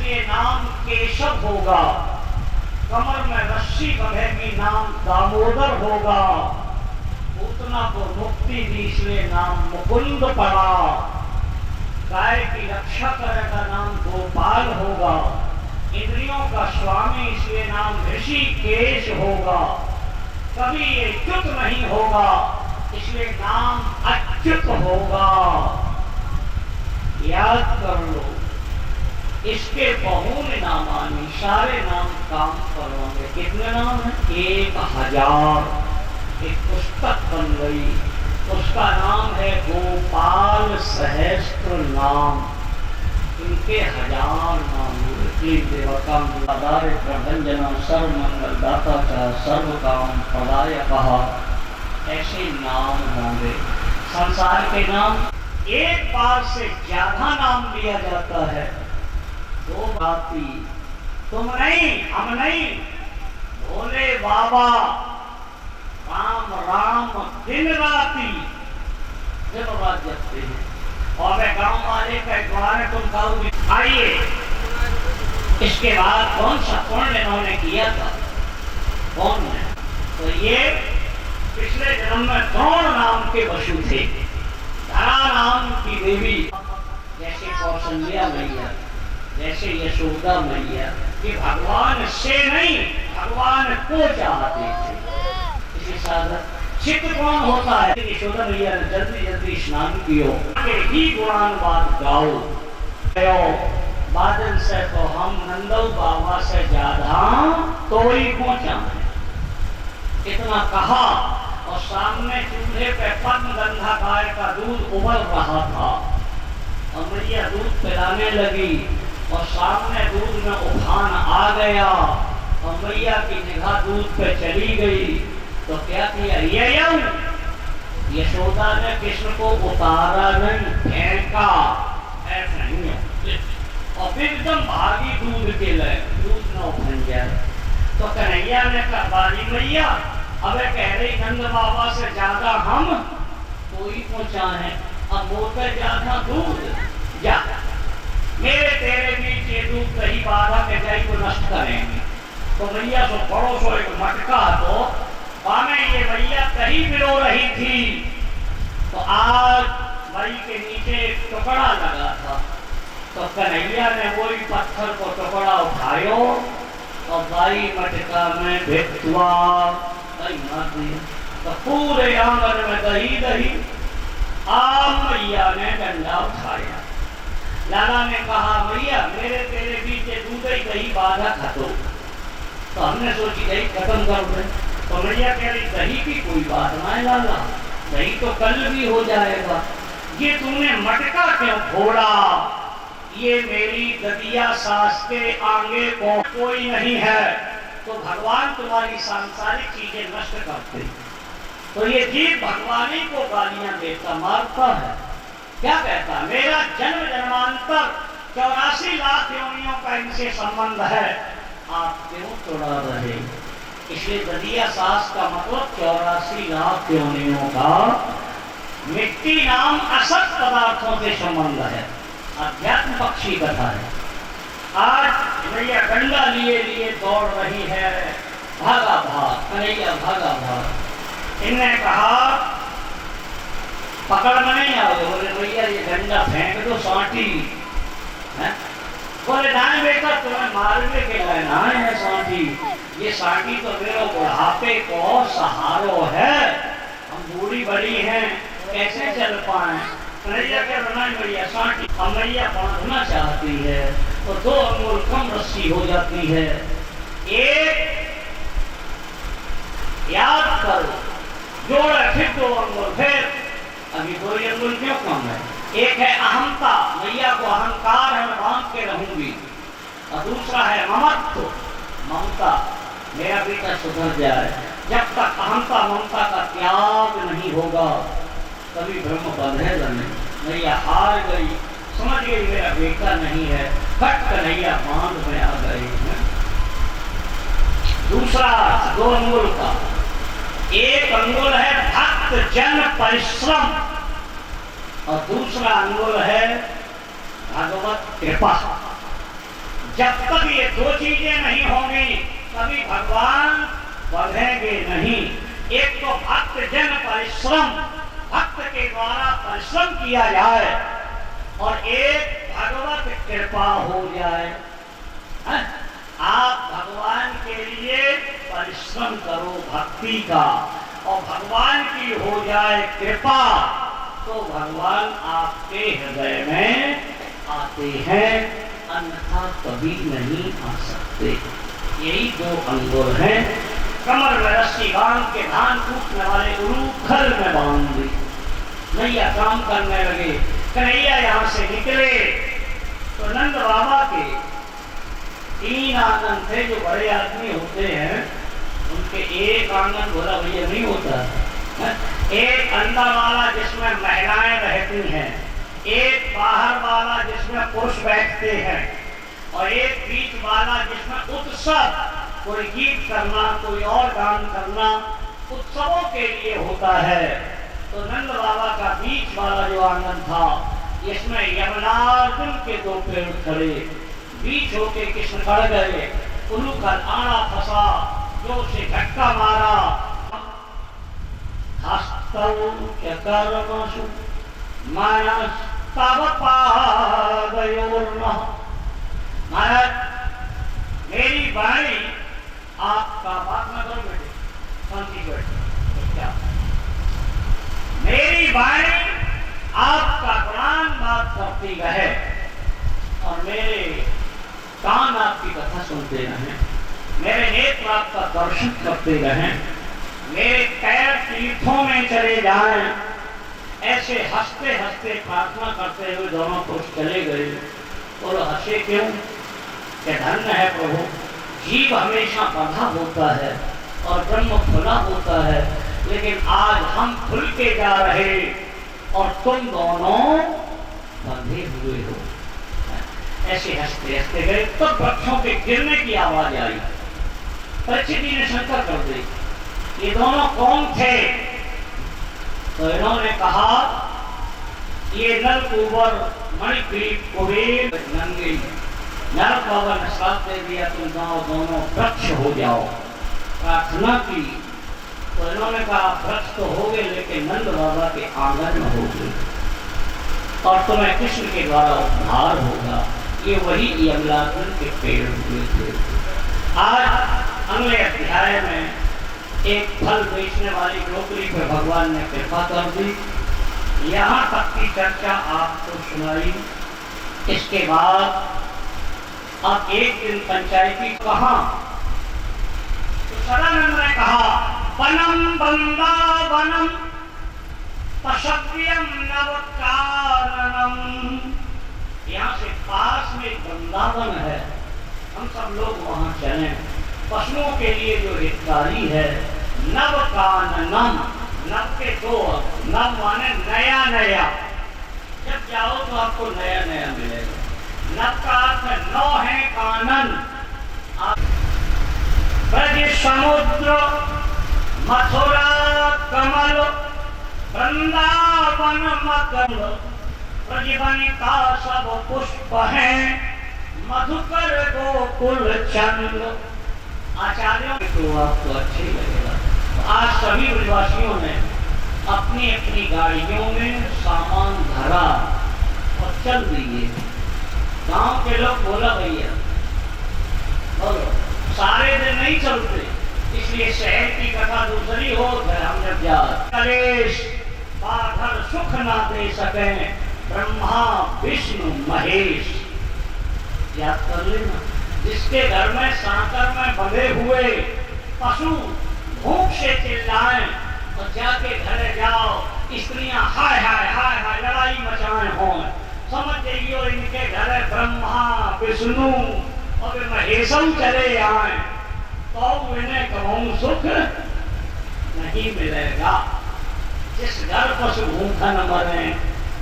इसलिए नाम केशव होगा। कमर में रस्सी बंधेगी, नाम दामोदर होगा। पूतना को मुक्ति दी, इसलिए नाम मुकुंद पड़ा। गाय की रक्षा करेगा, नाम गोपाल होगा। इंद्रियों का स्वामी, इसलिए नाम ऋषिकेश होगा। कभी ये च्युत नहीं होगा, इसलिए नाम अच्युत होगा। याद कर लो, इसके बहुने नामानी, सारे नाम काम करोगे। कितने नाम है? 1000। एक पुस्तक बन गई, उसका नाम है गोपाल सहस्त्र नाम। इनके 1000 नाम। देवता प्रभंजना सर्व मंगल दाता का सर्व काम प्रदायकः, ऐसे नाम होंगे। संसार के नाम एक बार से ज्यादा नाम लिया जाता है। दो बाती, तुम नहीं, हम नहीं, भोले बाबा राम राम दिन राती दिन रात जपते हैं। और वे गांव वाले के द्वारा तुम कहोगे आइए। इसके बाद कौन सा पुण्य इन्होंने किया था? कौन है? तो ये पिछले जन्म में द्रोण नाम के पशु थे, धरा नाम की देवी, जैसे कौशल्या मैया, जैसे यशोदा मैया, कि भगवान से नहीं भगवान को चाहते थे। इसी साधन चित्त कौन होता है? यशोदा मैया ने जल्दी जल्दी स्नान कियो, ही गुणानुवाद गाओ। बादल से तो हम नंदो बाबा से ज्यादा तो ही पहुंचा है। इतना कहा और सामने चूल्हे पे पद्मगंधा गाय का दूध उबल रहा था और मैया दूध पिलाने लगी और सामने दूध में उफान आ गया और मैया की निगाह दूध पे चली गई। तो क्या किया? यशोदा ने कृष्ण को उतारा नहीं, फेंका। ऐसा नहीं है। और फिर एकदम भागी दूध के लिए, दूध न उफन जाए। तो कन्हैया ने कहा बाली मैया, अब कह रही नंद बाबा से ज्यादा हम कोई पहुंचा है, अब बोलते ज्यादा दूध जा, मेरे तेरे बीच ये दूध कहीं बाधा के जाई को नष्ट करेंगे। तो मैया सो बड़ो सो एक मटका, तो पाने ये मैया कहीं बिलो रही थी। तो आज मई के नीचे टुकड़ा लगा था, तो कन्हैया ने वही पत्थर को टुकड़ा उठायो और बाई मटका में भित्वा मार दिया। तो पूरे आंगन में दही दही। आप मैया ने डंडा उठाया। लाला ने कहा मैया मेरे तेरे बीच दूध ही दही बाधा खतो। तो हमने सोची दही खत्म कर दे। तो मैया कह रही दही की कोई बात ना है लाला, दही तो कल भी हो जाएगा। ये तुमने मटका क्यों फोड़ा? ये मेरी ददिया सास के आगे को कोई नहीं है, तो भगवान तुम्हारी सांसारिक चीजें नष्ट करते। तो ये जीव भगवान ही को गालियां देता, मारता है। क्या कहता? मेरा जन्म जन्मांतर 84 लाख योनियों का इनसे संबंध है, आप क्यों तोड़ा रहे? इसलिए ददिया सास का मतलब 84 लाख योनियों का मिट्टी नाम असत पदार्थों से संबंध है। अध्यात्म पक्षी कथा है। आज भैया डंडा लिए लिए दौड़ रही है, भागा भाग, कन्हैया भागा भाग। इनने कहा पकड़ में नहीं आओगे? बोले भैया ये डंडा फेंक दो सांटी है। बोले ना बेटा तुम्हें मारने के लिए ना है सांटी, ये सांटी तो मेरे बुढ़ापे को सहारो है, हम बूढ़ी बड़ी हैं कैसे चल पाए। कन्हैया के बनाई भैया सांटी, अब मैया बांधना चाहती है तो 2 अंगुल कम रस्सी हो जाती है। एक याद करो, जोड़ फिर 2 अंगुल, फिर अभी 2 अंगुल क्यों कम है? एक है अहंता, मैया को अहंकार है मैं बांध के रहूंगी, और दूसरा है ममत्व, ममता, मेरा बेटा सुधर जाए। जब तक अहंता ममता का त्याग नहीं होगा कभी ब्रह्म बंधेगा नहीं। मैया हार गई, समझ गई मेरा बेटा नहीं है, फट कन्हैया बांध में आ गई। दूसरा 2 अंगुल का, एक अंगुल है भक्त जन परिश्रम और दूसरा अंगुल है भगवत कृपा। जब तक ये दो चीजें नहीं होंगी कभी भगवान बढ़ेंगे नहीं। एक तो भक्त जन परिश्रम, भक्त के द्वारा परिश्रम किया जाए, और एक भगवत कृपा हो जाए। है? आप भगवान के लिए परिश्रम करो भक्ति का, और भगवान की हो जाए कृपा, तो भगवान आपके हृदय में आते हैं, अन्यथा कभी नहीं आ सकते। यही दो अंगुर हैं। कमर में रस्सी बांध के धान कूटने वाले गुरु घर में बांध दी, नैया काम करने लगे। कन्हैया यहाँ से निकले तो नंद बाबा के 3 आंगन थे। जो बड़े आदमी होते हैं उनके एक आंगन भोला भैया नहीं होता है। एक अंदर वाला जिसमें महिलाएं रहती हैं, एक बाहर वाला जिसमें पुरुष बैठते हैं, और एक बीच वाला जिसमें उत्सव, कोई गीत करना, कोई और गान करना उत्सवों के लिए होता है। तो नंद बाबा का बीच वाला जो आंगन था, इसमें यमनार्जुन के 2 पेड़ खड़े, बीच होके कृष्ण खड़ गए, उल्लू का आना फंसा, जोर से झटका मारा। महाराज मेरी वाणी आपका बात न करो बेटे, शांति बैठो। क्या मेरी वाणी आपका कुरान बात करती रहे, और मेरे कान आपकी कथा सुनते रहें, मेरे नेत्र आपका दर्शन करते रहें, मेरे पैर तीर्थों में चले जाएं। ऐसे हंसते हंसते प्रार्थना करते हुए दोनों पुरुष चले गए। बोलो हंसे क्यों? कि धन्य है प्रभु, जीव हमेशा बंधा होता है और ब्रह्म खुला होता है, लेकिन आज हम खुल के जा रहे और तुम दोनों बंधे हुए हो। ऐसे हंसते हंसते गए तो वृक्षों के गिरने की आवाज आई। परीक्षित जी ने शंका कर दी, ये दोनों कौन थे? तो इन्होंने कहा ये नल कुंवर मणिग्रीव कुबेर नंगी। नरक बाबा ने साथ दे दिया, तुम जाओ दोनों वृक्ष हो जाओ। प्रार्थना की तो इन्होंने कहा वृक्ष तो हो गए, लेकिन नंद बाबा के आंगन में हो गए, और तुम्हें कृष्ण के द्वारा उद्धार होगा। ये वही यमलार्जुन के पेड़ हुए थे। आज अगले अध्याय में एक फल बेचने वाली नौकरी पर भगवान ने कृपा कर दी। यहाँ तक की चर्चा आपको सुनाई। इसके बाद अब एक दिन पंचायती कहा तो सदानंद ने कहा वनम वृंदावनम पशव्यम नवकारणम। यहाँ से पास में वृंदावन है, हम सब लोग वहां चलें। पशुओं के लिए जो हितकारी है। नवकाननम, नव के 2 नव माने नया नया, जब जाओ तो आपको नया नया मिलेगा। नव का अर्थ 9 है, कानन। ब्रज समुद्र मथुरा कमल वृंदावन मकल, ब्रजवन का सब पुष्प है, मधुकर गोकुल चंद्र। आचार्यों को आपको अच्छे लगेगा। आज सभी ब्रजवासियों ने अपनी अपनी गाड़ियों में सामान भरा और चल दिए। गांव के लोग बोला भैया बोलो, सारे दिन नहीं चलते, इसलिए शहर की कथा दूसरी हो। हम जब जा कलेश बाधर सुख ना दे सके, ब्रह्मा विष्णु महेश। याद कर लेना, जिसके घर में सांकर में बंधे हुए पशु भूख से चिल्लाएं और जाके घर जाओ, स्त्रियां हाय हाय हाय हाय लड़ाई मचाए हों, समझ जाइए इनके घर ब्रह्मा विष्णु और महेशम चले आए, तो इन्हें कहूं सुख नहीं मिलेगा। जिस घर पशु भूखा न मरे,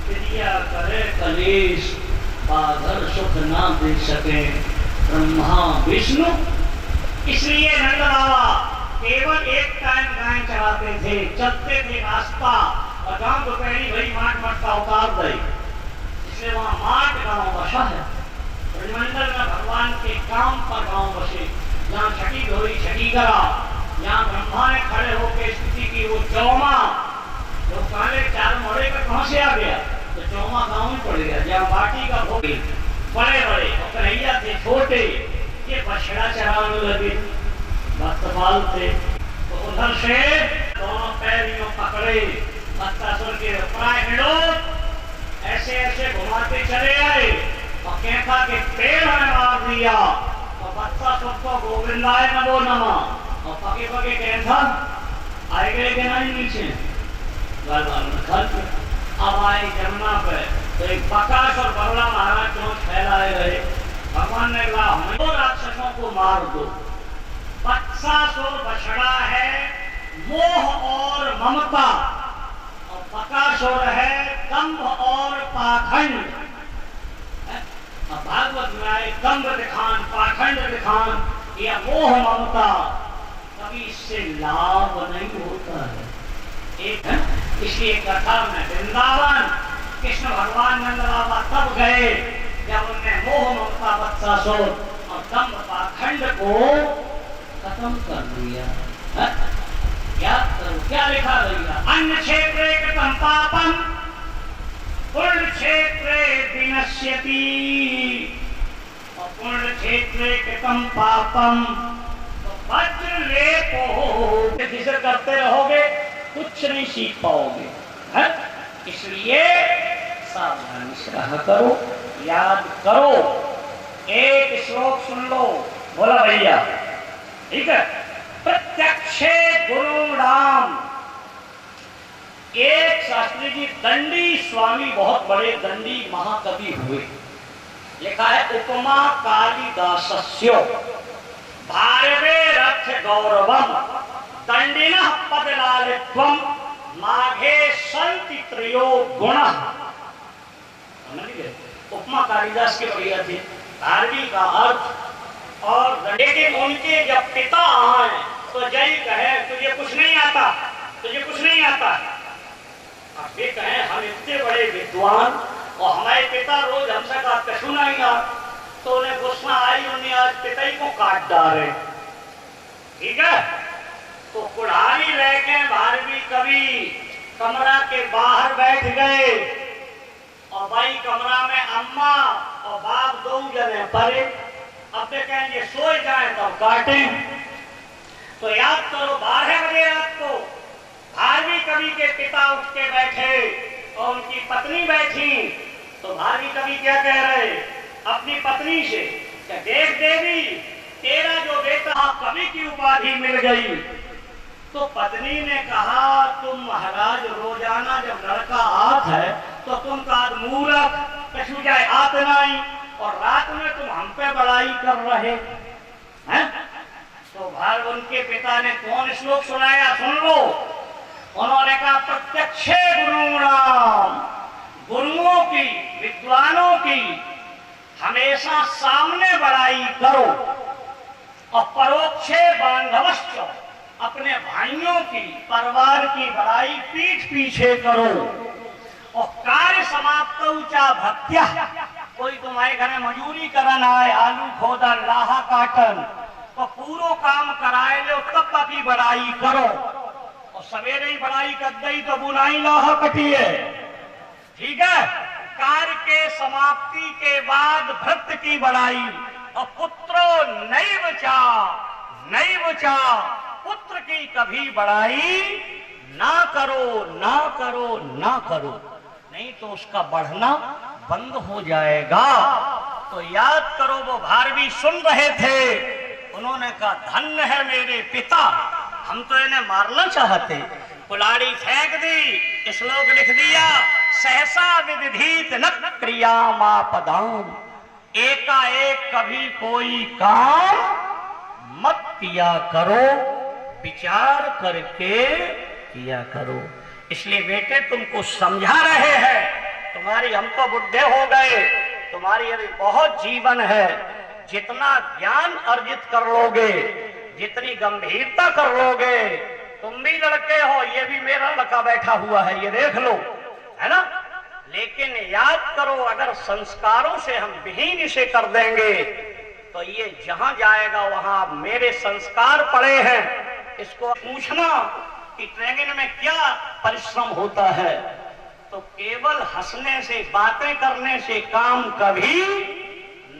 क्रिया करे कलेश, बाधर सुख ना दे सके, ब्रह्मा विष्णु। इसलिए नंद बाबा केवल एक टाइम गाय चलाते थे, चलते थे रास्ता, और गांव दोपहरी भाई माट मट का उतार दे, इसलिए वहां माट गांव बसा है। ब्रह्मंडल में भगवान भगवान के काम पर गांव बसे। यहाँ छठी धोई छठी करा, यहाँ ब्रह्मा ने खड़े होकर स्तुति की। वो चौमा जो काले चार मोड़े का कहां से आ गया, तो चौमा गांव में पड़ गया जहाँ बाटी का भोग बड़े बड़े और कन्हैया थे छोटे। ये बछड़ा चराने लगे भक्तपाल थे, तो उधर से दोनों पैरियों पकड़े बत्तासुर के प्राय हिड़ो, ऐसे ऐसे घुमाते चले आए और कैंखा के पेड़ में मार दिया। और बत्तासुर को गोविंदाय नमो नमः और पके पके कैंखा आए गए कि नहीं नीचे अब आए जमुना पे। तो एक बकास और बगला महाराज चोंच फैलाए रहे। भगवान ने कहा हमें तो राक्षसों को मार दो। बत्सासुर बछड़ा है मोह और ममता, और बकासुर है दंभ और पाखंड। अब भागवत में आए दंभ दिखान पाखंड दिखान या मोह ममता, कभी इससे लाभ नहीं होता है। एक है इसलिए कथा में वृंदावन कृष्ण भगवान नंद बाबा तब गए जब उनने मोह ममता बत्सासुर और दंभ पाखंड को खत्म कर दिया। याद करो क्या लिखा गया, अन्य क्षेत्रे कृतं पापं पुण्य क्षेत्रे विनश्यति। और पुण्य क्षेत्रे कृतं पापं तो वज्र लेपो, जिसे करते रहोगे कुछ नहीं सीख पाओगे। इसलिए सावधानी से रहा करो, याद करो। एक श्लोक सुन लो, बोला भैया ठीक है। प्रत्यक्षे गुरु राम। एक शास्त्री जी दंडी स्वामी बहुत बड़े दंडी महाकवि हुए। लिखा है उपमा कालिदासस्यो भारवे रथ गौरवम दंडिनः पदलालित्वम माघे संति त्रयो गुणः। उपमा कालिदास के बढ़िया थे, धार्मी का अर्थ। और लेकिन उनके जब पिता आए तो जय कहे तुझे कुछ नहीं आता, तुझे कुछ नहीं आता। अब ये कहे हम इतने बड़े विद्वान और हमारे पिता रोज हमसे कहते सुना ही ना, तो उन्हें गुस्सा आई, उन्हें आज पिता ही को काट डाले। ठीक है, तो कुल्हाड़ी लेके भारवी कवि कमरा के बाहर बैठ गए और भाई कमरा में अम्मा और बाप दो जने परे। अब तो कहेंगे सोए जाए तो काटे। तो याद करो 12 बजे रात को भारवी कवि के पिता उठ के बैठे और उनकी पत्नी बैठी। तो भारवी कवि क्या कह रहे अपनी पत्नी से, क्या देख देवी तेरा जो बेटा कवि की उपाधि मिल गई। तो पत्नी ने कहा तुम महाराज रोजाना जब लड़का आत है तो तुम का मूर्ख कछु जाए आत नहीं, और रात में तुम हम पे बड़ाई कर रहे हैं। तो भाई उनके पिता ने कौन श्लोक सुनाया सुन लो। उन्होंने कहा प्रत्यक्षे गुरुणाम, गुरुओं की विद्वानों की हमेशा सामने बड़ाई करो, और परोक्षे बांधवश्च, अपने भाइयों की परिवार की बड़ाई पीठ पीछे करो। और कार्य समाप्त ऊंचा भक्त्या, कोई तुम्हारे घर में मजूरी करन आए, आलू खोदन लाहा काटन, तो पूरा काम कराए लो तब की बड़ाई करो। और सवेरे ही बड़ाई कर गई तो बुनाई लाहा कटिए। ठीक है, कार्य के समाप्ति के बाद भक्त की बड़ाई। और पुत्रो नैव चा, नैव चा, पुत्र की कभी बड़ाई ना करो, ना करो, ना करो, नहीं तो उसका बढ़ना बंद हो जाएगा। तो याद करो वो भारवी सुन रहे थे, उन्होंने कहा धन्य है मेरे पिता, हम तो इन्हें मारना चाहते। कुल्हाड़ी फेंक दी, श्लोक लिख दिया, सहसा विविधित न क्रियामापदाम, एकाएक कभी कोई काम मत किया करो, विचार करके किया करो। इसलिए बेटे तुमको समझा रहे हैं, तुम्हारी हम तो बुढ़े हो गए, तुम्हारी अभी बहुत जीवन है। जितना ज्ञान अर्जित कर लोगे, जितनी गंभीरता कर लोगे, तुम भी लड़के हो, ये भी मेरा लड़का बैठा हुआ है, ये देख लो, है ना। लेकिन याद करो अगर संस्कारों से हम विहीन इसे कर देंगे तो ये जहां जाएगा वहां मेरे संस्कार पड़े हैं। इसको पूछना कि ट्रेनिंग में क्या परिश्रम होता है, तो केवल हंसने से, बातें करने से काम कभी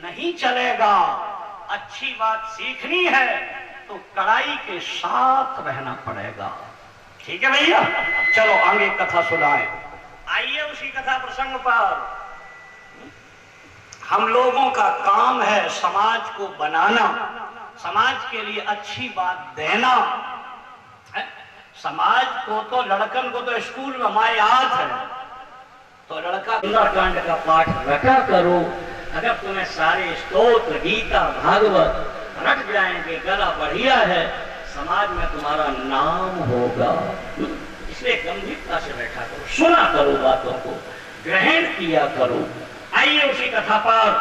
नहीं चलेगा। अच्छी बात सीखनी है तो कड़ाई के साथ रहना पड़ेगा। ठीक है भैया, चलो आगे कथा सुनाए। आइए उसी कथा प्रसंग पर। हम लोगों का काम है समाज को बनाना, समाज के लिए अच्छी बात देना। समाज को तो, लड़कन को तो स्कूल में हमारे याद है, तो लड़का सुंदरकांड का पाठ रटा करो। अगर तुम्हें सारे स्तोत्र, गीता, भागवत रट जाएंगे, गला बढ़िया है, समाज में तुम्हारा नाम होगा। इसलिए गंभीरता से बैठा करो, सुना करो, बातों को ग्रहण किया करो। आइए उसी कथा पर।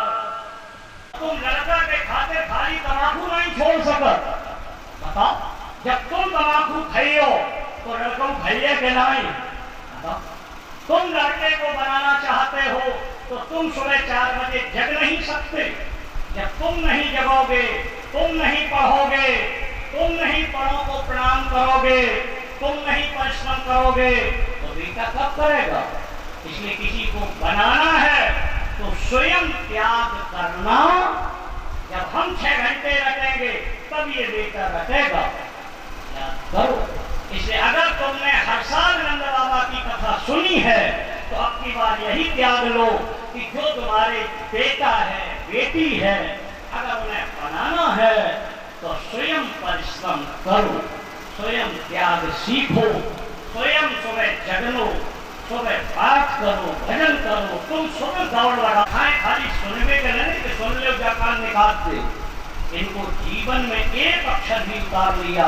तुम लड़का के खाते खाली तम्बाकू नहीं छोड़ सकते। बताओ, जब तुम तम्बाकू खाइयो तो लड़कों खाइए के नहीं? बताओ, तुम लड़के को बनाना चाहते हो तो तुम सुबह 4 बजे जग नहीं सकते। जब तुम नहीं जगोगे, तुम नहीं पढ़ोगे, तुम नहीं बड़ों को प्रणाम करोगे, तुम नहीं परिश्रम करोगे, तो बेटा कब करेगा? इसलिए किसी को बनाना है तो स्वयं त्याग करना। जब हम 6 घंटे रखेंगे तब ये बेटा रखेगा। याद करो। इसलिए अगर तुमने हर साल नंद बाबा की कथा सुनी है तो अब की बार यही त्याग लो कि जो तुम्हारे बेटा है, बेटी है, अगर उन्हें बनाना है तो स्वयं परिश्रम करो, स्वयं त्याग सीखो, स्वयं सुबह जगनो, सुबह पाठ करो, भजन करो। तुम सुबह दौड़ लगा खाली सुनने के नहीं कि सुन लो जाकान निकाल दे। इनको जीवन में एक अक्षर भी उतार लिया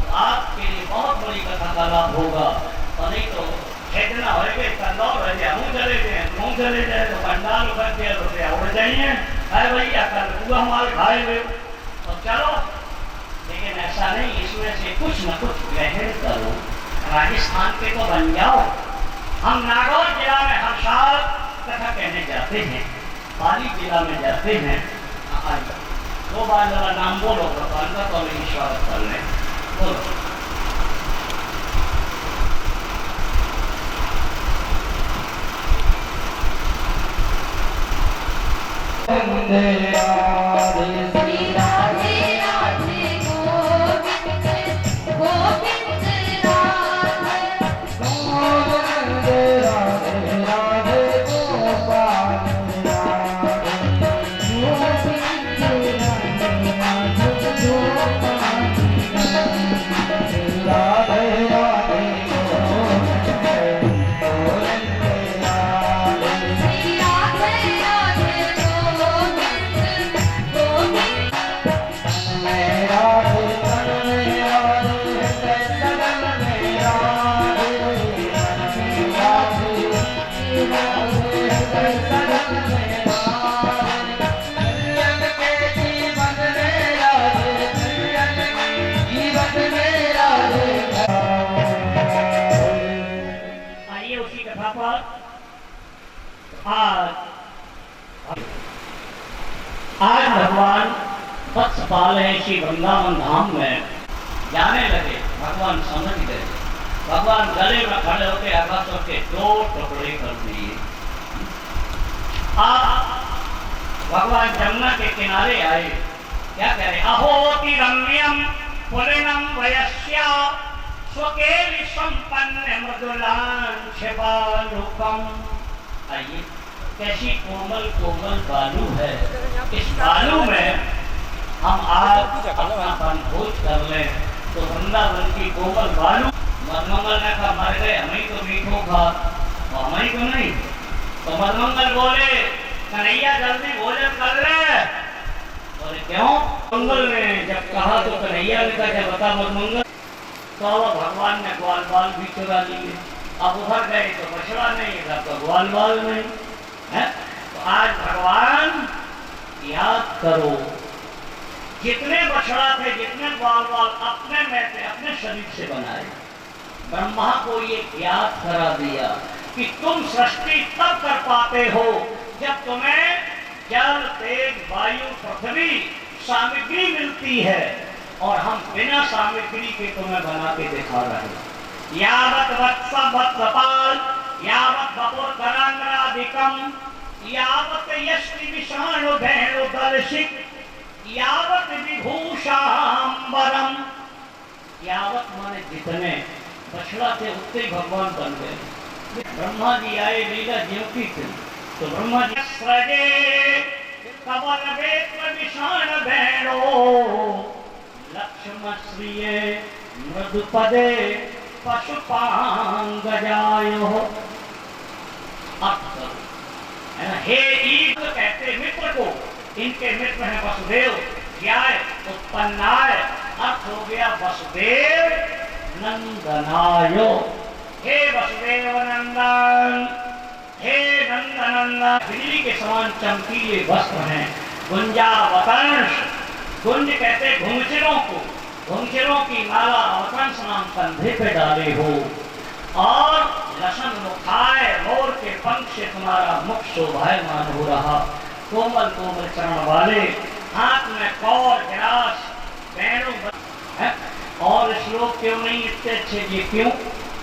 तो आपके लिए बहुत बड़ी कथा का लाभ होगा। और नहीं तो खेतना हो गए, तंदौर रह जाए, मुँह चले जाए, मुँह चले जाए तो पंडाल उभर के रुपया उड़ जाइए। अरे भैया कल पूरा माल खाए हुए तो चलो, लेकिन ऐसा नहीं, इसमें से कुछ न कुछ ग्रहण करो। राजस्थान के तो बन जाओ। हम नागौर जिला में हर साल कथा कहने जाते हैं, पाली जिला में जाते हैं। आइए 2 बार जरा नाम बोलो भगवान का, तो मेरी स्वागत कर लें। बोलो। आज भगवान वत्सपाल है श्री वृंदावन धाम में जाने लगे। भगवान समझ गए। भगवान गले में खड़े होकर आकाशों के 2 टुकड़े कर दिए। भगवान जमुना के किनारे आए। क्या कह रहे? अहोति रम्यम पुलिनम वयस्या स्वकेल संपन्न मृदुलांश बालुकम। आइए, कैसी कोमल कोमल बालू है। इस बालू में हम आज अपना वनभोज कर लें तो वृंदावन की कोमल बालू। मदमंगल ने कहा मर गए, हमें तो मीठो खा, तो हमें तो नहीं। तो मदमंगल बोले कन्हैया जल्दी भोजन कर ले। बोले क्यों? मंगल ने जब कहा तो कन्हैया ने कहा बता मदमंगल। तो भगवान ने ग्वाल बाल भी चुरा लिए। अब उधर गए तो बछड़ा नहीं, इधर तो ग्वाल बाल नहीं है। तो आज भगवान याद करो, जितने बछड़ा थे, जितने ग्वाल बाल अपने में थे, अपने शरीर से बनाए। ब्रह्मा को ये याद करा दिया कि तुम सृष्टि तब कर पाते हो जब तुम्हें जल तेज वायु पृथ्वी सामग्री मिलती है और हम बिना सामग्री के तुम्हें बना के दिखा रहे हैं। यावत वत्स वत्सपाल यावत बपुर करांगरादिकम यावत यष्टि विषाणु धेनु दर्शिक यावत विभूषांबरम। यावत माने जितने, बछड़ा थे उतने भगवान बन गए। ब्रह्मा जी आए, लीला ज्यों की थी, तो ब्रह्मा जी सृजे कवल वेत्र विषाण भेड़ो लक्ष्म श्रिये मृदुपदे पशुपांगजायो। हे ईद कहते मित्र को, इनके मित्र हैं वसुदेव। क्या है? उत्पन्नाय, अर्थ हो गया वसुदेव नंदनायो। हे वसुदेव नंदन, हे नंदनंदन। बिजली के समान चमकीले वस्त्र हैं। गुंजावतंश, गुंज कहते घुंघचरों को, घुंघचरों की माला अवतंस नाम कंधे पे डाले हो। और लसन मुखाय, मोर के पंख से तुम्हारा मुख शोभायमान हो रहा। कोमल कोमल चरण वाले, हाथ में कौर गिरास पैरों है। और श्लोक क्यों नहीं इतने अच्छे? ये क्यों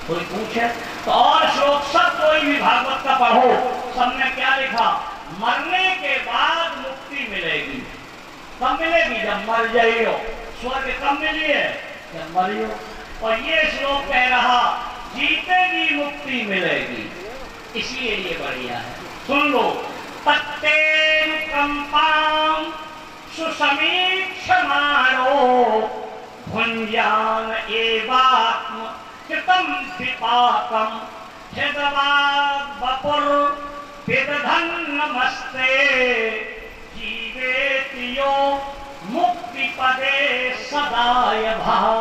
कोई पूछे तो और श्लोक सब कोई भी भागवत का पढ़ो, सब में क्या लिखा? मरने के बाद मुक्ति मिलेगी। कब मिलेगी? जब मर जाइयो। स्वर्ग कब मिली है? जब मरियो। और ये श्लोक कह रहा जीते भी मुक्ति मिलेगी, इसलिए ये बढ़िया है। सुन लो। तत्तेन कंपाम सुसमीक्षमाणो भुंजान एवात्म कृतम विपाकम हृदवा वपुर विदधन नमस्ते जीवेतियो मुक्ति पदे सदाय भाव।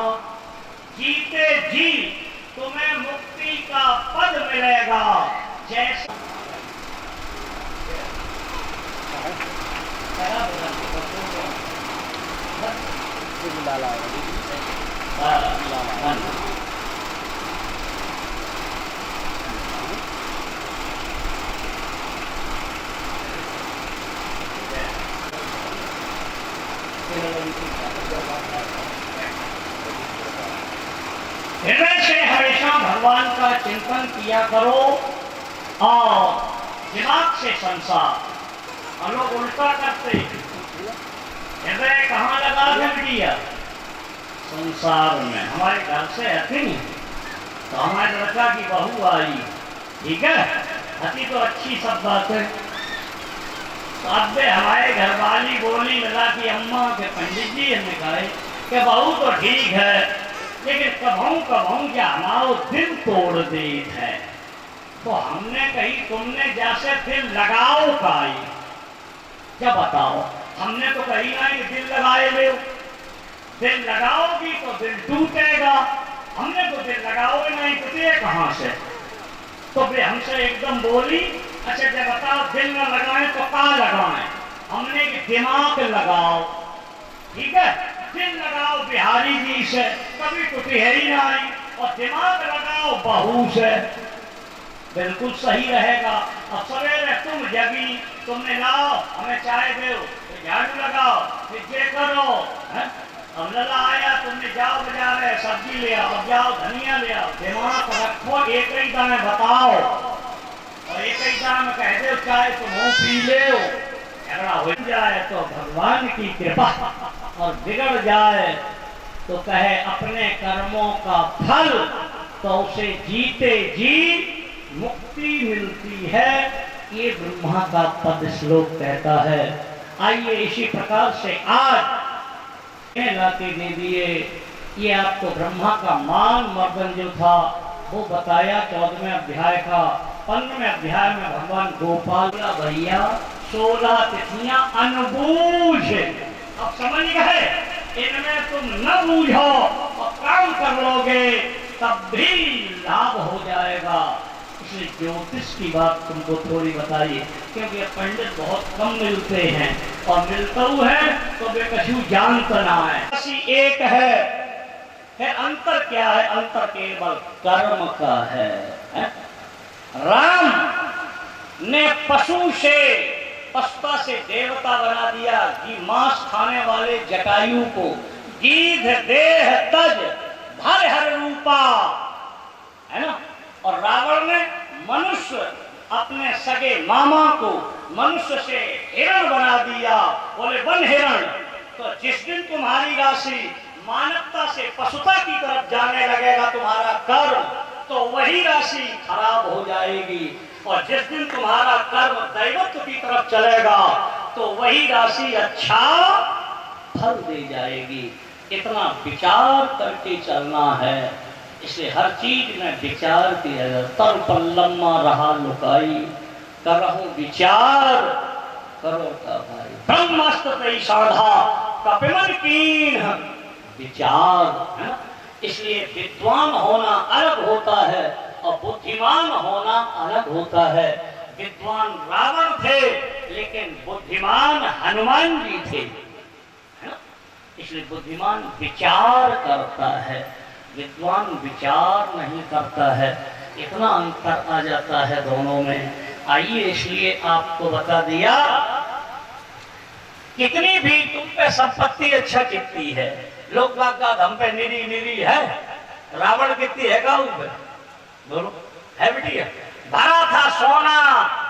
जीते जी तुम्हें मुक्ति का पद मिलेगा। जैसा हृदय से हमेशा भगवान का चिंतन किया करो और दिमाग से संसार। और लोग उल्टा करते, हृदय कहाँ लगा दिया? संसार में। हमारे घर से अति नहीं तो हमारे लड़का की बहू आई, ठीक है, अति तो अच्छी सब बात है। तो अब हमारे घर वाली बोली लगा कि अम्मा के पंडित जी हमने कहा कि बहू तो ठीक है, लेकिन कभू क्या हमारा दिल तोड़ दी है। तो हमने कही तुमने जैसे दिल लगाओ काई, क्या बताओ? हमने तो कही ना कि दिल लगाए ले, दिल लगाओगी तो दिल टूटेगा। हमने तो दिल लगाओगे नहीं तो ये कहाँ से? तो फिर हमसे एकदम बोली अच्छा जब बताओ दिल न लगाए तो क्या लगाए? हमने कि दिमाग लगाओ, ठीक है, दिल लगाओ बिहारी जी से, कभी कुछ है ही नहीं, और दिमाग लगाओ बहू से, बिल्कुल सही रहेगा। अब सवेरे तुम जगी, तुमने लाओ हमें चाय दो, झाड़ू लगाओ, फिर ये करो, है? अब लला आया तुमने जाओ बाजार सब्जी ले आओ, अब जाओ धनिया ले आओ, दिमाग रखो एक ही दाने बताओ, और एक ही दाम कह दो चाय तो मुंह पी ले, झगड़ा हो जाए तो भगवान की कृपा, और बिगड़ जाए तो कहे अपने कर्मों का फल, तो उसे जीते जी मुक्ति मिलती है। ये ब्रह्मा का पद श्लोक कहता है। आइए इसी प्रकार से आज लाके दे दिए। ये आपको ब्रह्मा का मान मर्दन जो था वो बताया 14वें अध्याय का। 15वें अध्याय में भगवान गोपाल भैया 16 तिथियां अनबूझ, अब समझ गए, इनमें तुम न बूझो और काम कर लोगे तब भी लाभ हो जाएगा। इसलिए ज्योतिष की बात तुमको थोड़ी बताइए, क्योंकि पंडित बहुत कम मिलते हैं, और मिलता है तो वे कछु जानता ना है। एक है अंतर क्या है? अंतर केवल कर्म का है। राम ने पशु से पशुता से देवता बना दिया, मांस खाने वाले जटायु को। गीध देह तज धर हर रूपा, है ना। और रावण ने मनुष्य अपने सगे मामा को मनुष्य से हिरण बना दिया, बोले वन हिरण। तो जिस दिन तुम्हारी राशि मानवता से पशुता की तरफ जाने लगेगा तुम्हारा कर्म, तो वही राशि खराब हो जाएगी। और जिस दिन तुम्हारा कर्म दैवत्व की तरफ चलेगा तो वही राशि अच्छा फल दे जाएगी। इतना विचार करके चलना है। इसलिए हर चीज में विचार किया जाए। तर पर लम्मा रहा लुकाई, करहूं विचार करो का भाई। ब्रह्मास्त्र साधा कपिमन कीन विचार, है ना। इसलिए विद्वान होना अलग होता है और बुद्धिमान होना अलग होता है। विद्वान रावण थे लेकिन बुद्धिमान हनुमान जी थे, है ना। इसलिए बुद्धिमान विचार करता है, विद्वान विचार नहीं करता है। इतना अंतर आ जाता है दोनों में। आइए इसलिए आपको बता दिया, कितनी भी तुम पे संपत्ति अच्छा कितनी है, लोग बात हम पे निरी निरी है, रावण कितनी है गाँव पे बोलो, है बेटी है। भरा था सोना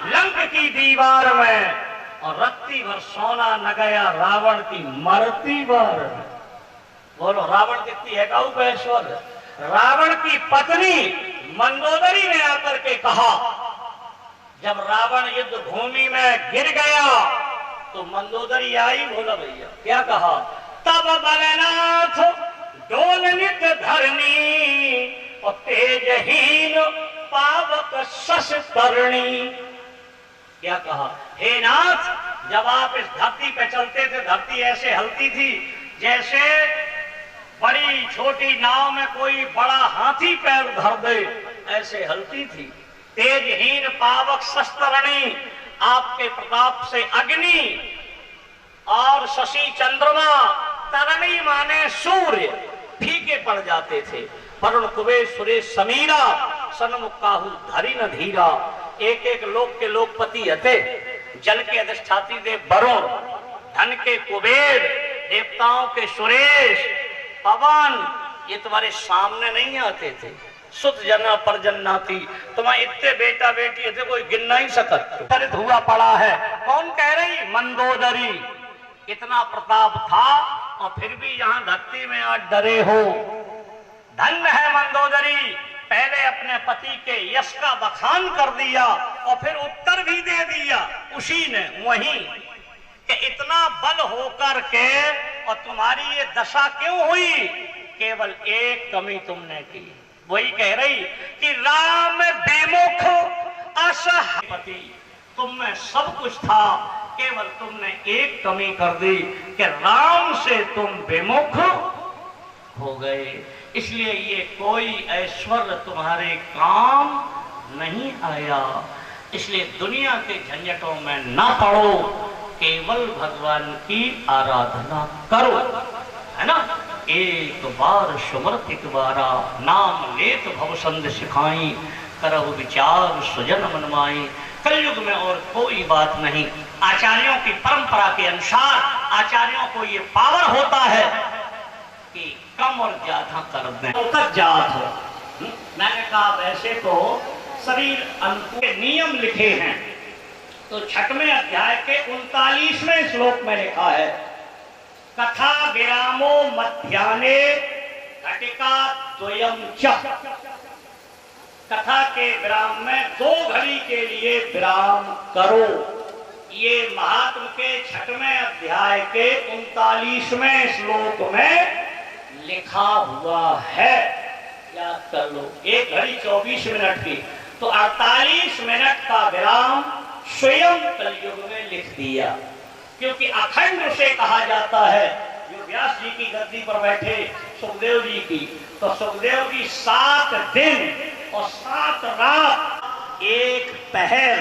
लंक की दीवार में और रत्ती भर सोना न गया रावण की मरती बार। बोलो रावण कितनी है गाँव पे ऐश्वर्य। रावण की पत्नी मंदोदरी ने आकर के कहा, जब रावण युद्ध भूमि में गिर गया तो मंदोदरी आई, बोला भैया क्या कहा, तब बलनाथ डोलनित धरनी और तेजहीन पावक शश तरणी। क्या कहा, हे नाथ, जब आप इस धरती पे चलते थे धरती ऐसे हलती थी जैसे बड़ी छोटी नाव में कोई बड़ा हाथी पैर धर दे, ऐसे हलती थी। तेजहीन पावक शस्त्रणी, आपके प्रताप से अग्नि और शशि चंद्रमा, तरणी माने सूर्य, फीके पड़ जाते थे। वरुण कुबेर सुरेश समीरा, सन्मुख काहू धरी न धीरा। एक एक लोक के लोकपति हते, जल के अधिष्ठाती देव वरुण, धन के कुबेर, देवताओं के सुरेश, पवन, ये तुम्हारे सामने नहीं आते थे। सुत जना पर जन्नाती, तुम्हारे इतने बेटा बेटी थे कोई गिन नहीं सकत। हुआ पड़ा है, कौन कह रही, मंदोदरी। इतना प्रताप था और फिर भी यहाँ धरती में आज डरे हो। धन्य है मंदोदरी, पहले अपने पति के यश का बखान कर दिया और फिर उत्तर भी दे दिया उसी ने वहीं, कि इतना बल होकर के और तुम्हारी ये दशा क्यों हुई, केवल एक कमी तुमने की। वही कह रही कि राम बेमुख असहपति, तुम में सब कुछ था, केवल तुमने एक कमी कर दी कि राम से तुम बेमुख हो गए। इसलिए ये कोई ऐश्वर्य तुम्हारे काम नहीं आया। इसलिए दुनिया के झंझटों में ना पड़ो, केवल भगवान की आराधना करो, है ना। एक बार सुमरत एक बारा, नाम लेत भव संध सिखाई, करहु विचार सुजन मनमाई। कलयुग में और कोई बात नहीं। आचार्यों की परंपरा के अनुसार आचार्यों को ये पावर होता है कि कम और ज्यादा कर दें, तक जात हो। मैंने कहा वैसे तो शरीर अनुकूल के नियम लिखे हैं, तो 6वें अध्याय के 39वें श्लोक में लिखा है, कथा विरामो मध्याह्ने घटिका द्वयम च। कथा के विराम में 2 घड़ी के लिए विराम करो। ये महात्म के 6वें अध्याय के 39वें श्लोक में लिखा हुआ है, याद कर लो। 1 घड़ी 24 मिनट की, तो 48 मिनट का विराम स्वयं कलयुग में लिख दिया। क्योंकि अखंड से कहा जाता है, जो व्यास जी की गद्दी पर बैठे सुखदेव जी की, तो सुखदेव जी 7 दिन और 7 रात, एक पहर,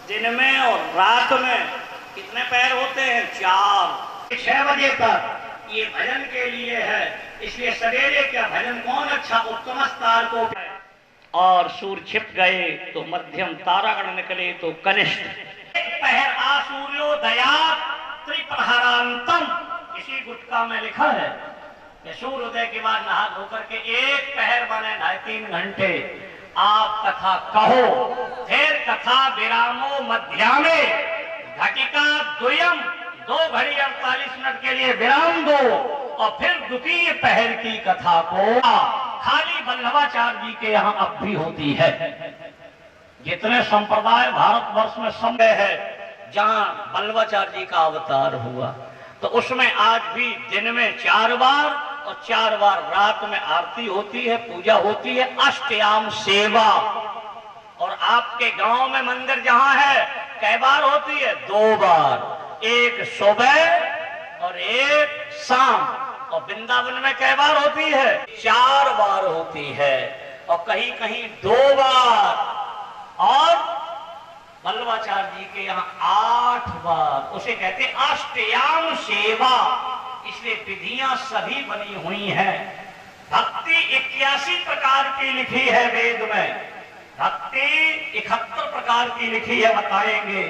दिन में और रात में कितने पहर होते हैं, 4। 6 बजे तक ये भजन के लिए है। इसलिए सवेरे क्या भजन कौन अच्छा, उत्तम तार को, और सूर्य छिप गए तो मध्यम तारागण निकले तो कनिष्ठ। पहर आसूर्योदयात त्रिप्रहरांतम, इसी गुटका में लिखा है कि सूर्योदय के बाद नहा धोकर के एक पहर बने 2.5-3 घंटे आप कथा कहो, फिर कथा विरामो मध्यामे घटिका द्वयम, 2 घड़ी 48 मिनट के लिए विराम दो और फिर द्वितीय पहर की कथा को खाली वल्लभाचार्य जी के यहाँ अब भी होती है। जितने संप्रदाय भारतवर्ष में समय है जहाँ वल्लभाचार्य जी का अवतार हुआ, तो उसमें आज भी दिन में 4 बार और 4 बार रात में आरती होती है, पूजा होती है, अष्टयाम सेवा। और आपके गांव में मंदिर जहां है कै बार होती है? 2 बार, एक सुबह और एक शाम। और वृंदावन में कै बार होती है? 4 बार होती है और कहीं कहीं 2 बार, और वल्लभाचार्य जी के यहाँ 8 बार। उसे कहते अष्टयाम सेवा, इसलिए विधियां सभी बनी हुई हैं। भक्ति 81 प्रकार की लिखी है वेद में, भक्ति 71 प्रकार की लिखी है बताएंगे,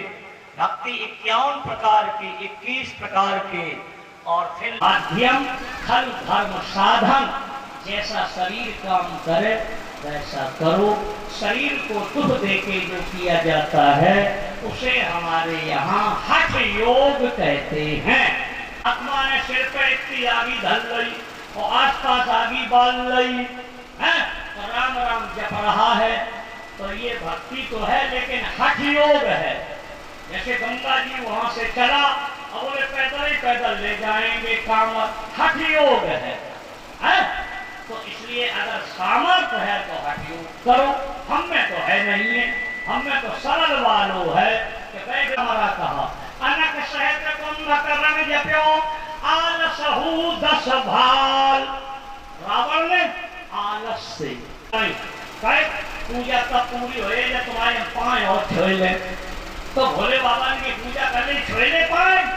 भक्ति 51 प्रकार की, 21 प्रकार की। और फिर माध्यम खल धर्म साधन, जैसा शरीर काम करे वैसा करो। शरीर को दुख देके जो किया जाता है उसे हमारे यहाँ हठ योग कहते हैं। आत्मा ने सिर पर इतनी आगी धल ली और आसपास आगी बाल ली है और राम राम जप रहा है, तो ये भक्ति तो है लेकिन हठ योग है। जैसे गंगा जी वहां से चला और बोले पैदल ही पैदल ले जाएंगे काम, हठ योग है। तो इसलिए अगर सामर्थ्य है तो हठ योग करो, हम में तो है नहीं है, हम में तो सरल वालो है कि वैसे हमारा कहा अनक सहत कुंभकर्ण जप्यो आलसहु 10 भाल। रावण ने आलस से पूजा तब पूरी हो जाए तुम्हारे 5 और छोले, तो भोले बाबा ने पूजा करनी छोले 5।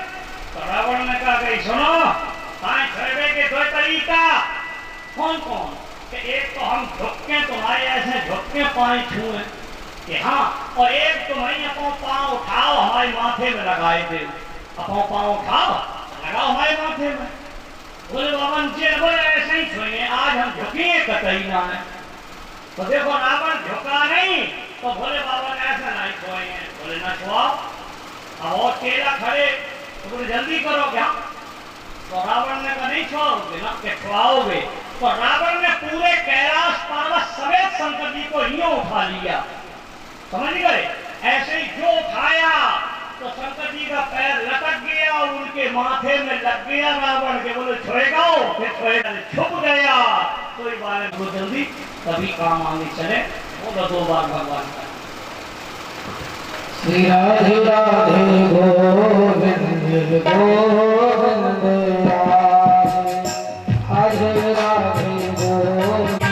तो रावण ने कहा कि सुनो 5 छोले के 2 तरीका। कौन कौन? कि एक तो हम झुक्के तुम्हारे ऐसे झुक्के 5 छुए कि हाँ, और एक तुम्हारी अपो पाँव उठाओ हमारे माथे में लगाए थे, अपो पाँव उठाओ लगाओ हमारे माथे में। बोले बाबा जी बोले ऐसे ही छुएंगे, आज हम झुकेंगे कतई ना है। तो देखो रावण झुका नहीं, तो भोले बाबा ने ऐसा नहीं छुएंगे। बोले ना छुआओ, अब और चेला खड़े तो बोले जल्दी करो क्या? तो रावण ने कहा नहीं छुआओगे ना, कि छुआओगे। तो रावण ने पूरे कैलाश पर्वत समेत शंकर जी को यूं उठा लिया, समझ गए? ऐसे ही जो उठाया तो शंकर जी का पैर लटक गया और उनके माथे में लग गया रावण के। बोले छोड़ेगा, फिर छोड़ेगा, छुप गया। तो इस बारे में जल्दी तभी काम आगे चले। वो 2 बार भगवान का श्री राधे राधे गोविंद गोविंद राधे राधे गोविंद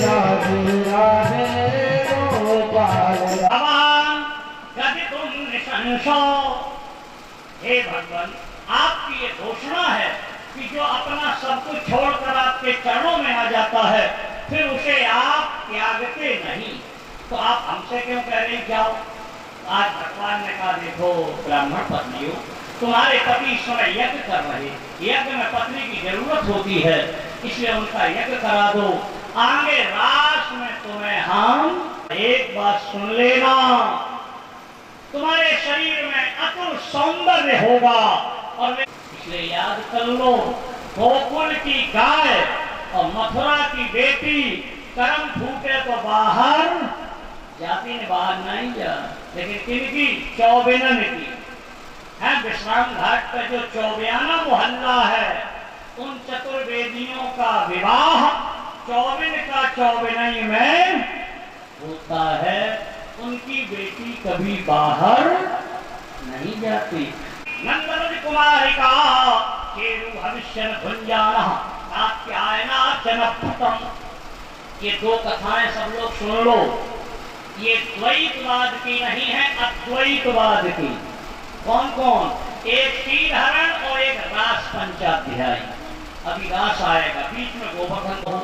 राधे राधे गोपाल। भगवान यदि तुम निशंसो, हे भगवान आपकी ये घोषणा है कि जो अपना सब कुछ छोड़कर आपके चरणों में आ जाता है फिर उसे आप त्यागते नहीं, तो आप हमसे क्यों कह रहे जाओ? आज भगवान ने कहा देखो ब्राह्मण पत्नियों, तुम्हारे पति इस समय यज्ञ कर रहे, यज्ञ में पत्नी की जरूरत होती है, इसलिए उनका यज्ञ करा दो। आगे रास में तुम्हें हम एक बात सुन लेना, तुम्हारे शरीर में अतुल सौंदर्य होगा। और इसलिए याद कर लो, गोकुल की गाय और मथुरा की बेटी कर्म फूटे तो बाहर जाती ने, बाहर नहीं जा, लेकिन किनकी? चौबेनन की है। विश्राम घाट पर जो चौबियाना मोहल्ला है उन चतुर्वेदियों का विवाह चौबिन का चौबिनई में होता है। उनकी बेटी कभी बाहर नहीं जाती। नंदन कुमारिका केरु भविष्य भुंजाना ये 2 कथाएं सब लोग सुन लो। ये द्वैतवाद की नहीं है, अद्वैतवाद की। कौन कौन? एक श्रीधरण और एक रास पंचाध्याय। अभी रास आएगा, बीच में गोवर्धन हो।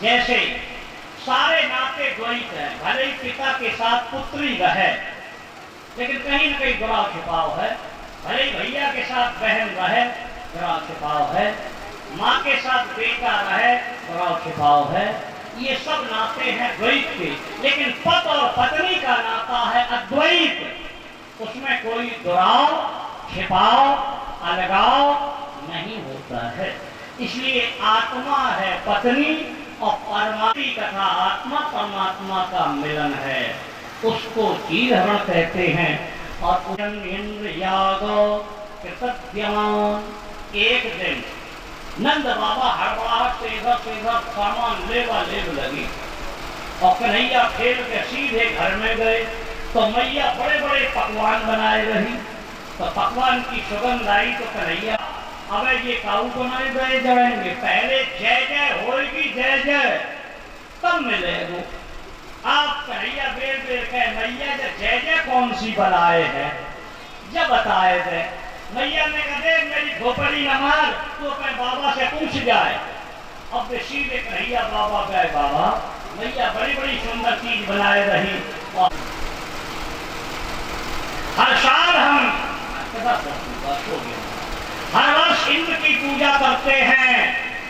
जैसे सारे नाते द्वैत हैं। भले ही पिता के साथ पुत्री रहे, लेकिन कहीं न कहीं जुड़ाव छिपाव है। भले ही भैया के साथ बहन रहे, जुड़ाव छिपाव है। माँ के साथ बेटा रहे, जुड़ाव छिपाव है। ये सब नाते हैं द्वैत के, लेकिन पति और पत्नी का नाता है अद्वैत। उसमें कोई जुड़ाव, छिपाव, अलगाव नहीं होता है। इसलिए आत्मा है पत्नी और परमात्मा तथा आत्मा परमात्मा का मिलन है, उसको चीरहरण कहते हैं। और इंद्र याग कृतज्ञान। एक दिन नंद बाबा हड़बड़ाहट से इधर सामान लेवा लगी और कन्हैया खेल के सीधे घर में गए तो मैया बड़े बड़े पकवान बनाए रही। तो पकवान की सुगंध आई तो कन्हैया अब ये काऊ बनाए गए जाएंगे, पहले जय जय होगी, जय जय तब मिलेगो। आप कन्हैया बेर बेर कहे मैया जय जय कौन सी बनाए हैं, जब बताए थे। मैया ने कहा मेरी खोपड़ी न मार, तो अपने बाबा से पूछ जाए। अब वे सीधे कन्हैया बाबा गए, बाबा मैया बड़ी बड़ी सुंदर चीज बनाए रही और हर साल हम हर वर्ष इंद्र की पूजा करते हैं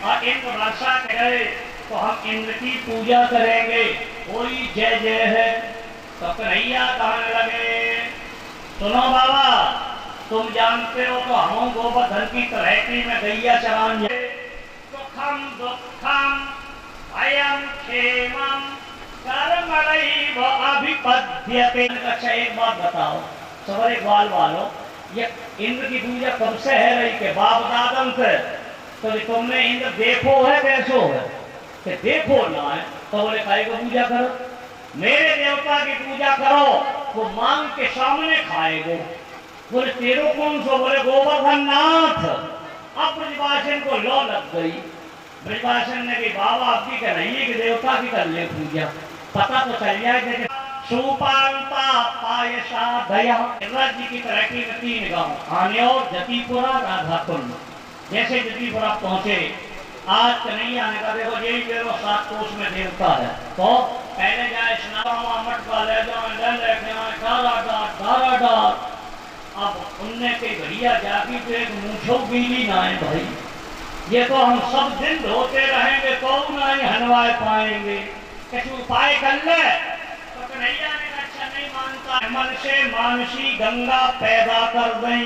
और इंद्र वर्षा करे तो हम इंद्र की पूजा करेंगे, कोई जय जय है। तो कन्हैया कहने लगे सुनो बाबा, तुम जानते हो तो हम गोवर्धन की तलहटी में गैया चरान सुखम दुखम भयम क्षेमम कर्मणैव अभिपद्यते। अच्छा एक बात बताओ सवाल इकबाल वालों, ये इंद्र की पूजा कब से है रही के बाप दादम से? तो तुमने इंद्र देखो है कैसो है कि देखो ना है तो बोले काय को पूजा करो, मेरे देवता की पूजा करो, वो मांग के सामने खाएगो। बोले तेरो कौन सो? बोले गोवर्धन नाथ। अब ब्रजवासन को लो लग गई। ब्रजवासन ने कि बाबा आपकी का नहीं है कि देवता की कर ले पूजा, पता तो चल जाए। सुपालता पायसा दया। राज्य की तलहटी में 3 गांव आने और जतीपुरा राधाकुंड। जैसे जतीपुरा पहुंचे आज कन्हैया ने कहा देखो यही मेरे 7 कोष में देवता है, तो पहले जाए स्नान मटका ले जाओ, डारा डार। अब उनने के भैया जाकी तो एक मूछो गीली ना है भाई, ये तो हम सब दिन धोते रहेंगे तो ना ही हनवाए पाएंगे, कुछ उपाय कर ले। तो कन्हैया ने अच्छा नहीं मानता, मन से मानसी गंगा पैदा कर दें।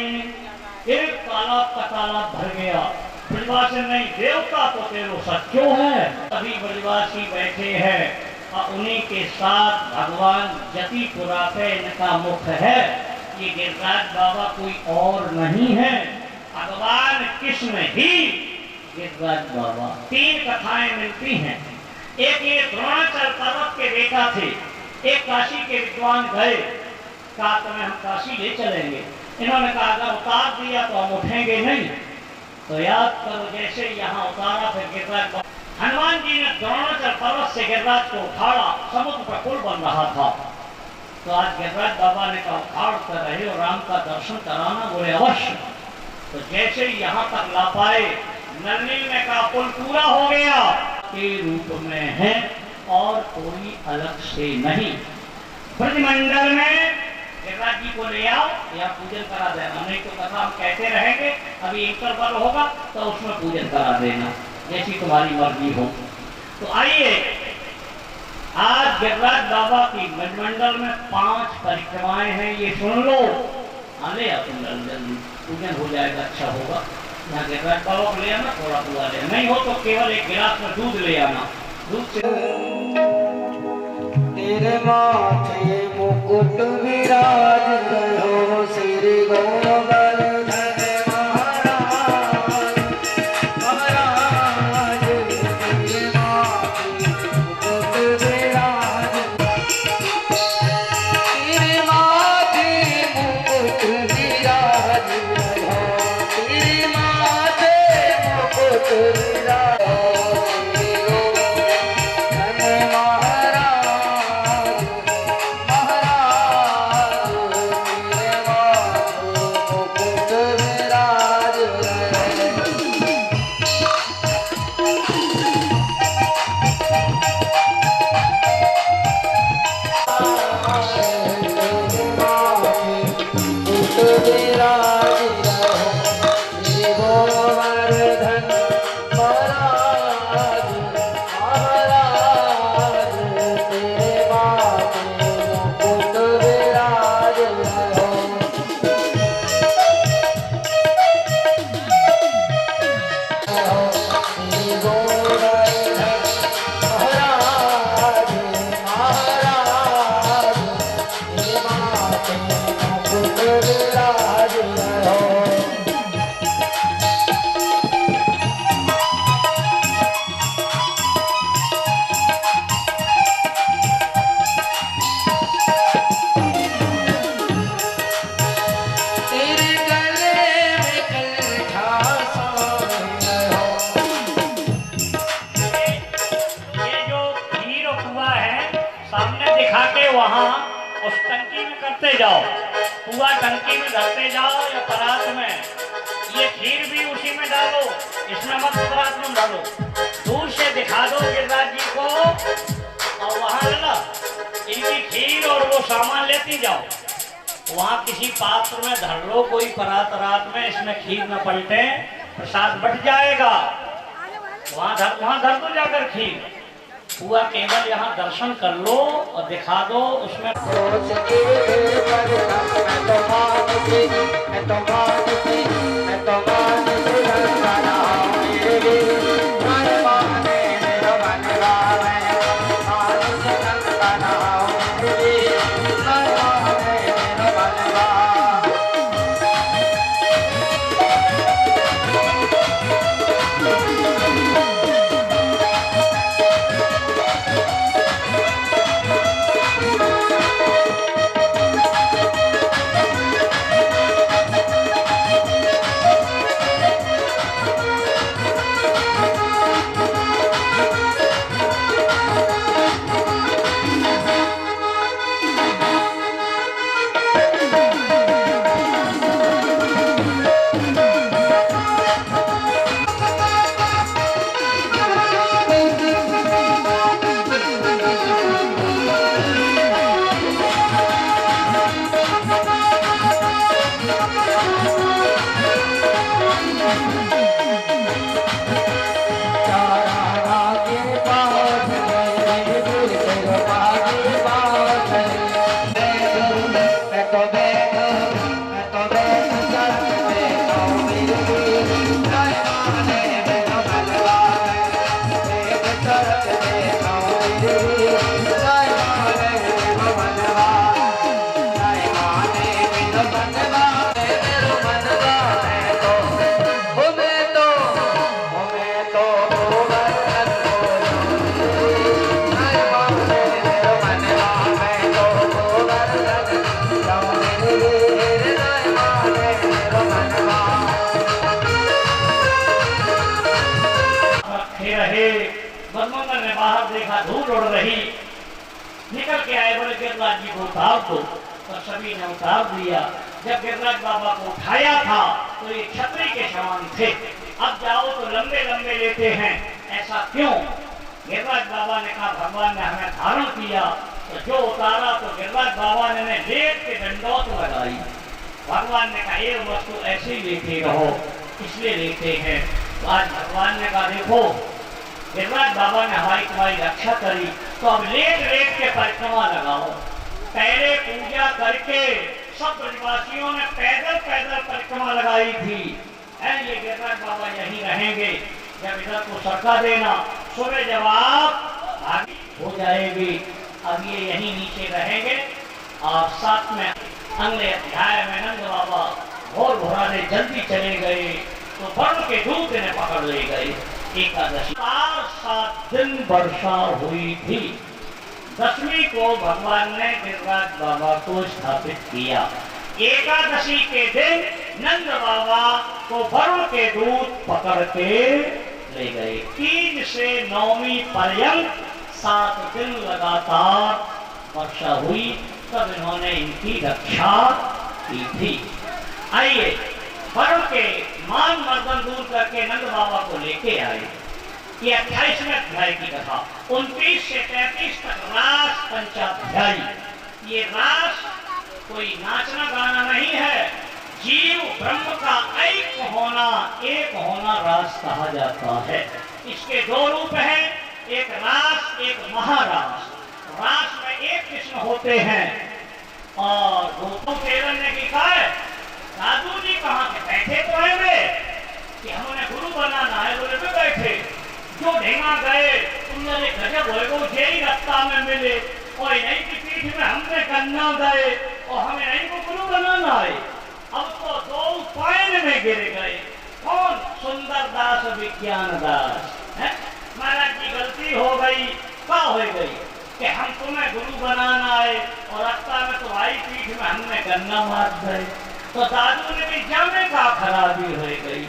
एक तालाब का तालाब भर गया। ब्रजवासी नहीं देवता तो तेरो सच्चो है। अभी ब्रजवासी बैठे हैं और उन्हीं के साथ भगवान जतीपुरा पे इनका मुख है। ये गिरिराज बाबा कोई और नहीं है, भगवान कृष्ण ही गिरिराज बाबा। 3 कथाएं मिलती हैं। एक ये द्रोणाचल पर्वत के बेटा थे, एक काशी के विद्वान गए, कहा तुम्हें हम काशी ले चलेंगे। इन्होंने कहा अगर उतार दिया तो हम उठेंगे नहीं, तो याद करो जैसे यहाँ उतारा फिर गिरिराज। हनुमान जी ने द्रोणाचल पर्वत से गिरिराज को उठाड़ा, समुद्र पर पुल बन रहा था। तो आज गिरिराज बाबा ने कहा उखाड़ कर रहे और राम का दर्शन कराना, बोले अवश्य। तो जैसे ही यहाँ तक ला पाए, नलिनी ने कहा पुल पूरा हो गया, के रूप में है और कोई अलग से नहीं। ब्रजमंडल में गिरिराज जी को ले आओ या पूजन करा देना, नहीं तो कथा हम कहते रहेंगे। अभी इंटरवल होगा तो उसमें पूजन करा देना, जैसी तुम्हारी मर्जी हो। तो आइए आज गिरिराज बाबा की ब्रजमंडल में 5 परिक्रमाएं हैं, ये सुन लो। आने या तुम जल्दी पूजन हो जाएगा, अच्छा होगा। यहाँ गिरिराज बाबा को ले आना, थोड़ा पूरा ले, नहीं हो तो केवल एक गिलास में दूध ले आना। दूध से तेरे माथे मुकुट विराज रहो, श्री गोवर्धन महाराज। महाराज तेरे माथे मुकुट विराज, तेरे माथे मुकुट विराज रहो, तेरे माथे मुकुट विराज। महाराज टंकी में करते जाओ, पुआ टंकी में धरते जाओ या परात में, ये खीर भी उसी में डालो, इसमें मत परात में डालो, दूर से दिखा दो गिरिराज जी को और वहां ना इनकी खीर और वो सामान लेती जाओ, वहां किसी पात्र में धर लो, कोई परात रात में इसमें खीर न पलटे, प्रसाद बढ़ जाएगा। वहां धर दो जाकर खीर, हुआ केवल यहाँ दर्शन कर लो और दिखा दो उसमें। बदमंगल ने बाहर देखा, धूल उड़ रही, निकल के आए, बोले गिरिराज जी को उतार दो, तो सभी ने उतार दिया। जब गिरिराज बाबा को उठाया था तो ये छतरी के समान थे, अब जाओ तो लंबे लंबे लेते हैं, ऐसा क्यों? गिरिराज बाबा ने कहा भगवान ने हमें धारण किया, तो जो उतारा तो गिरिराज बाबा ने लेट के दंडौत लगाई। भगवान ने कहा ये वस्तु ऐसे ही लेते रहो, इसलिए लेते हैं। तो आज भगवान ने कहा देखो गिरिराज बाबा ने हमारी तुम्हारी रक्षा करी, तो अब लेट लेट के परिक्रमा लगाओ। पहले पूजा करके सब ब्रजवासियों ने पैदल पैदल परिक्रमा लगाई थी, ये गिरिराज बाबा यहीं रहेंगे, जब इधर को सरका देना, सुबह जब आप आगे हो जाएगी, अब ये यहीं नीचे रहेंगे। और साथ में अगले अध्याय में नंद बाबा भोर भोराने जल्दी चले गए, तो वर्ण के दूत ने पकड़ ले गए। एकादशी 7 दिन वर्षा हुई थी, दसवीं को भगवान ने गिरिराज बाबा को स्थापित किया। एकादशी के दिन नंद बाबा को वरुण के दूत पकड़ के ले गए। 3 से 9वीं पर्यंत 7 दिन लगातार वर्षा हुई, तब इन्होंने इनकी रक्षा की थी। आइए वरुण के मान मर्दन दूर करके नंद बाबा को लेके आए। ये 28वें अध्याय की कथा, 29 से 33 तक रास पंचाध्यायी। ये रास कोई नाचना गाना नहीं है, जीव ब्रह्म का एक होना रास कहा जाता है। इसके 2 रूप हैं, एक रास एक महारास। रास में एक कृष्ण होते हैं और दोनों केवल ने की कहा है दादू जी कहाँ के बैठे तो है वे कि हमने गुरु बनाना है, बोले वे बैठे जो ढेंगा गए तुमने गजब होए वो जेई रास्ता में मिले और नहीं की पीठ में हमने करना गए और हमें नहीं को गुरु बनाना है। अब तो 2 पायन में गिर गए। कौन? सुंदर दास विज्ञान दास है। महाराज जी गलती हो गई, क्या हो गई कि हम तुम्हें गुरु बनाना है और रास्ता में तुम्हारी पीठ में हमने गन्ना मार गए, तो दादू ने भी जामे का खराबी हो गई।